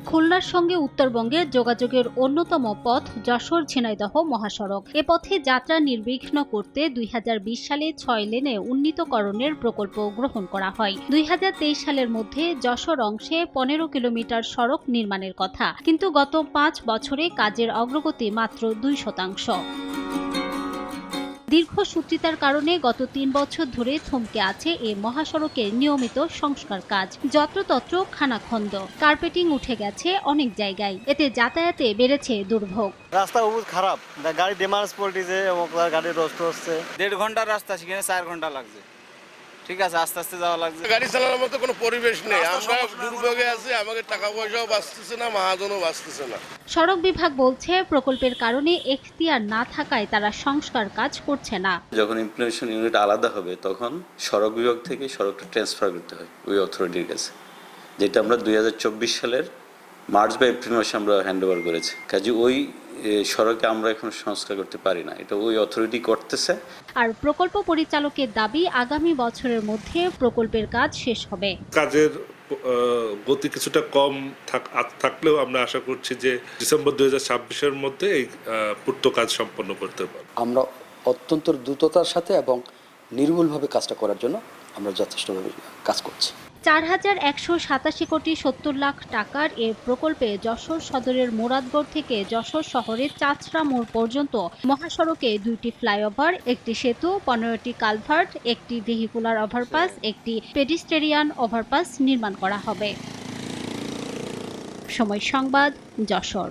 খুলনার সঙ্গে উত্তরবঙ্গের যোগাযোগের অন্যতম পথ যশোর-ঝিনাইদহ মহাসড়ক। এ পথে যাত্রা নির্বিঘ্ন করতে ২০২০ সালে ৬ লেনে উন্নীতকরণের প্রকল্প গ্রহণ করা হয়। ২০২৩ সালের মধ্যে যশোর অংশে ১৫ কিলোমিটার সড়ক নির্মাণের কথা, কিন্তু গত ৫ বছরে কাজের অগ্রগতি মাত্র ২%। দীর্ঘসূত্রিতার কারণে গত ৩ বছর ধরে থমকে আছে এ মহাসড়কের নিয়মিত সংস্কার কাজ। যত্রতত্র খানাখন্দ, কার্পেটিং উঠে গেছে অনেক জায়গায়। এতে যাতায়াতে বেড়েছে দুর্ভোগ। রাস্তা বহুত খারাপ, গাড়ি ডিমান্ডস পল্টিছে এবং গাড়ি রোস্ট হচ্ছে। ১.৫ ঘন্টার রাস্তা সেখানে ৪ ঘন্টা লাগছে। ঠিক আছে, আস্তে আস্তে যাওয়া লাগছে। গাড়ি চালানোর মতো কোনো পরিবেশ নেই। আমরা দুর্ভোগে আছি, আমাদের টাকা পয়সাও বাঁচতেছে না, মহাজনও বাঁচতেছে না। সড়ক বিভাগ বলছে প্রকল্পের কারণে এখতিয়ার না থাকায় তারা সংস্কার কাজ করছে না। যখন ইমপ্লিমেন্টেশন ইউনিট আলাদা হবে তখন সড়ক বিভাগ থেকে সড়কটা ট্রান্সফার করতে হয় ওই অথরিটির কাছে, যেটা আমরা ২০২৪ সালের মার্চ বা এপ্রিল মাসে আমরা হ্যান্ড ওভার করেছি। কাজে ওই সড়কে আমরা এখন সংস্কার করতে পারি না, এটা ওই অথরিটি করতেছে। আর প্রকল্প পরিচালকের দাবি আগামী বছরের মধ্যে প্রকল্পের কাজ শেষ হবে। কাজের গতি কিছুটা কম থাকলেও আমরা আশা করছি যে ডিসেম্বর ২০২৬-এর মধ্যে এই পূর্ত কাজ সম্পন্ন করতে পারব। আমরা অত্যন্ত দ্রুততার সাথে এবং নির্ভুলভাবে কাজটা করার জন্য আমরা যথেষ্টভাবে কাজ করছি। ৪,১৮৭ কোটি ৭০ লাখ টাকার এ প্রকল্পে যশোর সদরের মুরাদগড় থেকে যশোর শহরের চাচড়া মোড় পর্যন্ত মহাসড়কে ২টি ফ্লাইওভার, একটি সেতু, ১৫টি কালভার্ট, একটি ভেহিকুলার ওভারপাস, একটি পেডিস্টেরিয়ান ওভারপাস নির্মাণ করা হবে। সময় সংবাদ, যশোর।